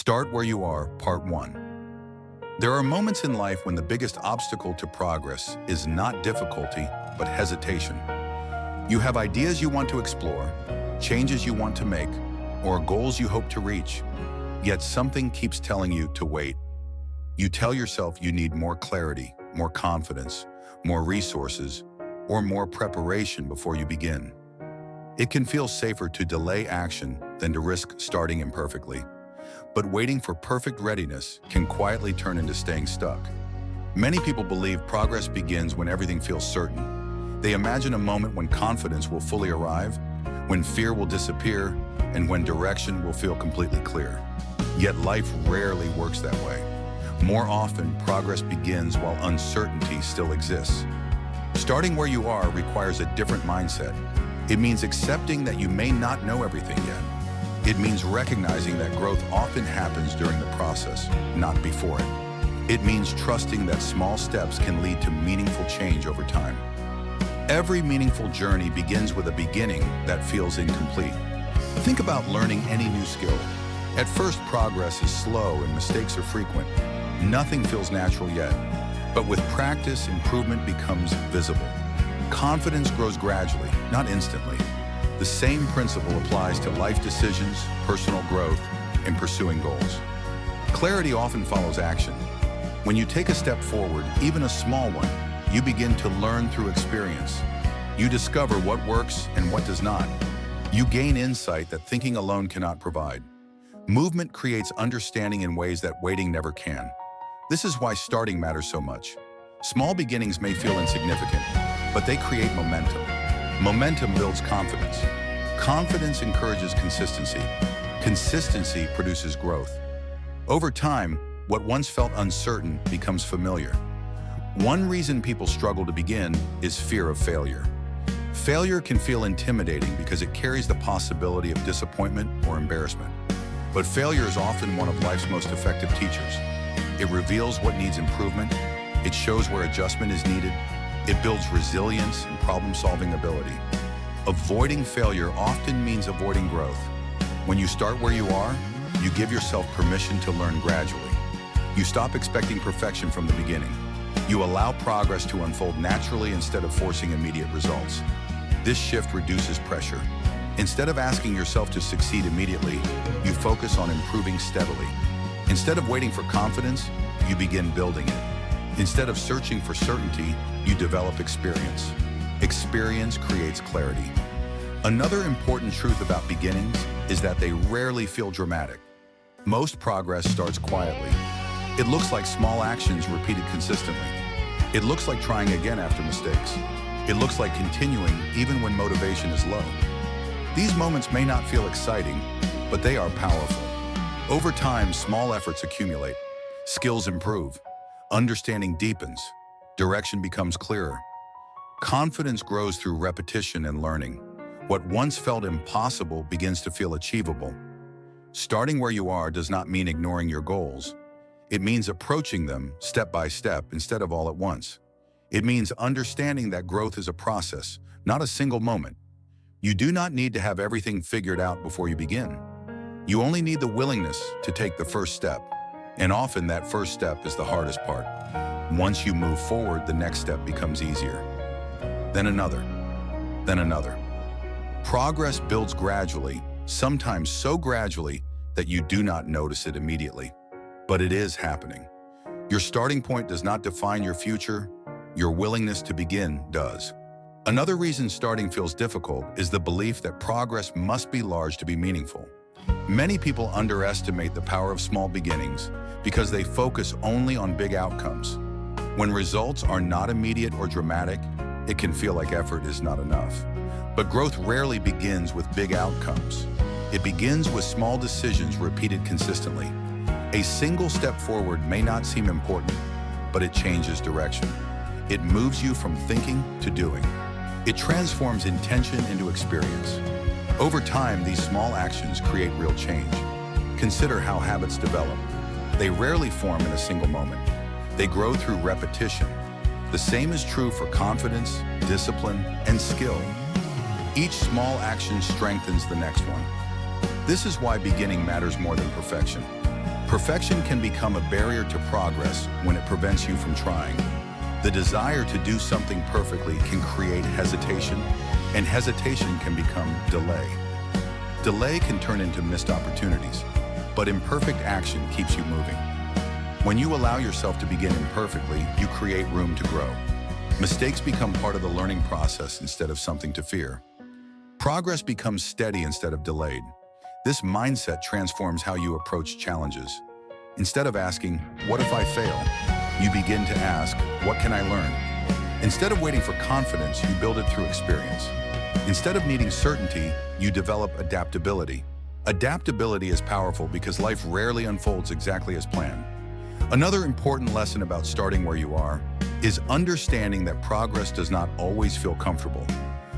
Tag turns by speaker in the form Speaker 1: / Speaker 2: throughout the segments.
Speaker 1: Start where you are, Part 1. There are moments in life when the biggest obstacle to progress is not difficulty, but hesitation. You have ideas you want to explore, changes you want to make, or goals you hope to reach, yet something keeps telling you to wait. You tell yourself you need more clarity, more confidence, more resources, or more preparation before you begin. It can feel safer to delay action than to risk starting imperfectly. But waiting for perfect readiness can quietly turn into staying stuck. Many people believe progress begins when everything feels certain. They imagine a moment when confidence will fully arrive, when fear will disappear, and when direction will feel completely clear. Yet life rarely works that way. More often, progress begins while uncertainty still exists. Starting where you are requires a different mindset. It means accepting that you may not know everything yet. It means recognizing that growth often happens during the process, not before it. It means trusting that small steps can lead to meaningful change over time. Every meaningful journey begins with a beginning that feels incomplete. Think about learning any new skill. At first, progress is slow and mistakes are frequent. Nothing feels natural yet, but with practice, improvement becomes visible. Confidence grows gradually, not instantly. The same principle applies to life decisions, personal growth, and pursuing goals. Clarity often follows action. When you take a step forward, even a small one, you begin to learn through experience. You discover what works and what does not. You gain insight that thinking alone cannot provide. Movement creates understanding in ways that waiting never can. This is why starting matters so much. Small beginnings may feel insignificant, but they create momentum. Momentum builds confidence. Confidence encourages consistency. Consistency produces growth. Over time, what once felt uncertain becomes familiar. One reason people struggle to begin is fear of failure. Failure can feel intimidating because it carries the possibility of disappointment or embarrassment. But failure is often one of life's most effective teachers. It reveals what needs improvement. It shows where adjustment is needed. It builds resilience and problem-solving ability. Avoiding failure often means avoiding growth. When you start where you are, you give yourself permission to learn gradually. You stop expecting perfection from the beginning. You allow progress to unfold naturally instead of forcing immediate results. This shift reduces pressure. Instead of asking yourself to succeed immediately, you focus on improving steadily. Instead of waiting for confidence, you begin building it. Instead of searching for certainty, you develop experience. Experience creates clarity. Another important truth about beginnings is that they rarely feel dramatic. Most progress starts quietly. It looks like small actions repeated consistently. It looks like trying again after mistakes. It looks like continuing even when motivation is low. These moments may not feel exciting, but they are powerful. Over time, small efforts accumulate. Skills improve. Understanding deepens. Direction becomes clearer. Confidence grows through repetition and learning. What once felt impossible begins to feel achievable. Starting where you are does not mean ignoring your goals. It means approaching them step by step instead of all at once. It means understanding that growth is a process, not a single moment. You do not need to have everything figured out before you begin. You only need the willingness to take the first step. And often that first step is the hardest part. Once you move forward, the next step becomes easier. Then another, then another. Progress builds gradually, sometimes so gradually that you do not notice it immediately. But it is happening. Your starting point does not define your future. Your willingness to begin does. Another reason starting feels difficult is the belief that progress must be large to be meaningful. Many people underestimate the power of small beginnings because they focus only on big outcomes. When results are not immediate or dramatic, it can feel like effort is not enough. But growth rarely begins with big outcomes. It begins with small decisions repeated consistently. A single step forward may not seem important, but it changes direction. It moves you from thinking to doing. It transforms intention into experience. Over time, these small actions create real change. Consider how habits develop. They rarely form in a single moment. They grow through repetition. The same is true for confidence, discipline, and skill. Each small action strengthens the next one. This is why beginning matters more than perfection. Perfection can become a barrier to progress when it prevents you from trying. The desire to do something perfectly can create hesitation, and hesitation can become delay. Delay can turn into missed opportunities, but imperfect action keeps you moving. When you allow yourself to begin imperfectly, you create room to grow. Mistakes become part of the learning process instead of something to fear. Progress becomes steady instead of delayed. This mindset transforms how you approach challenges. Instead of asking, "What if I fail?" you begin to ask, "What can I learn?" Instead of waiting for confidence, you build it through experience. Instead of needing certainty, you develop adaptability. Adaptability is powerful because life rarely unfolds exactly as planned. Another important lesson about starting where you are is understanding that progress does not always feel comfortable.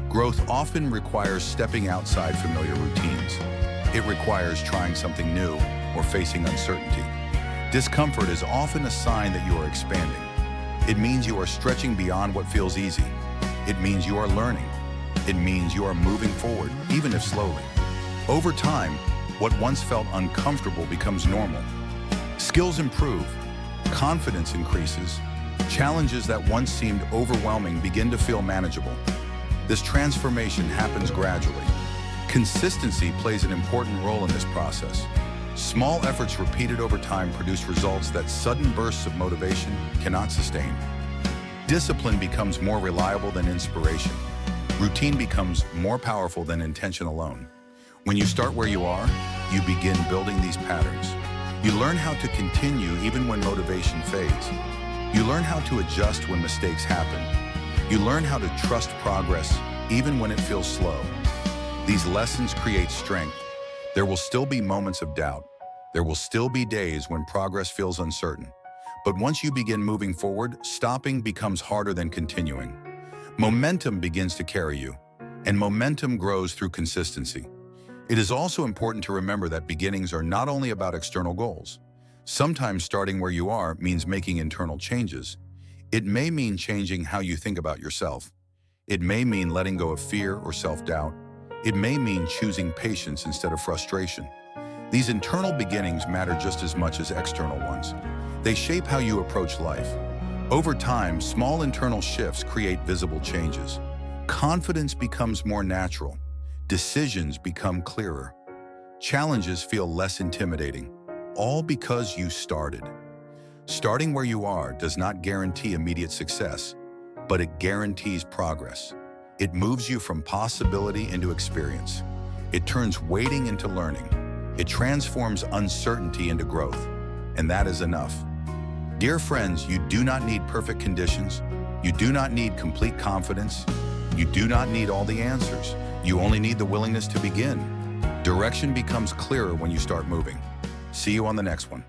Speaker 1: Growth often requires stepping outside familiar routines. It requires trying something new or facing uncertainty. Discomfort is often a sign that you are expanding. It means you are stretching beyond what feels easy. It means you are learning. It means you are moving forward, even if slowly. Over time, what once felt uncomfortable becomes normal. Skills improve, confidence increases, challenges that once seemed overwhelming begin to feel manageable. This transformation happens gradually. Consistency plays an important role in this process. Small efforts repeated over time produce results that sudden bursts of motivation cannot sustain. Discipline becomes more reliable than inspiration. Routine becomes more powerful than intention alone. When you start where you are, you begin building these patterns. You learn how to continue even when motivation fades. You learn how to adjust when mistakes happen. You learn how to trust progress even when it feels slow. These lessons create strength. There will still be moments of doubt. There will still be days when progress feels uncertain. But once you begin moving forward, stopping becomes harder than continuing. Momentum begins to carry you, and momentum grows through consistency. It is also important to remember that beginnings are not only about external goals. Sometimes starting where you are means making internal changes. It may mean changing how you think about yourself. It may mean letting go of fear or self-doubt. It may mean choosing patience instead of frustration. These internal beginnings matter just as much as external ones. They shape how you approach life. Over time, small internal shifts create visible changes. Confidence becomes more natural. Decisions become clearer. Challenges feel less intimidating, all because you started. Starting where you are does not guarantee immediate success, but it guarantees progress. It moves you from possibility into experience. It turns waiting into learning. It transforms uncertainty into growth, and that is enough. Dear friends, you do not need perfect conditions. You do not need complete confidence. You do not need all the answers. You only need the willingness to begin. Direction becomes clearer when you start moving. See you on the next one.